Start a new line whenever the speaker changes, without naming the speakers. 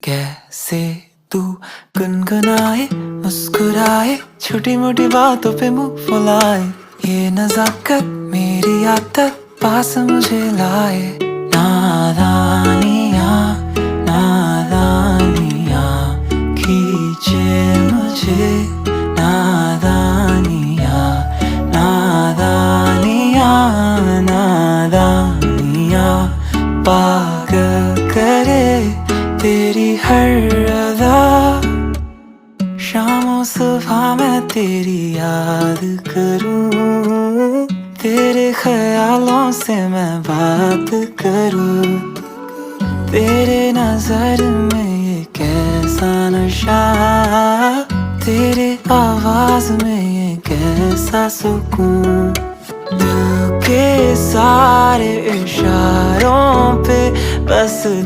कैसे तू गुनगुनाए मुस्कुराए छोटी मोटी बातों पे मुंह फुलाए, ये नजाकत मेरी आदत पास मुझे लाए। नादानियाँ नादानियाँ खींचे मुझे, नादानियाँ नादानियाँ नादानियाँ पागल करे तेरी हर अदा। शामों सुबह मैं तेरी याद करूं, तेरे ख्यालों से मैं बात करूं, तेरे नजर में ये कैसा नशा, तेरे आवाज में ये कैसा सुकून। दिल के सारे इशारों पे बस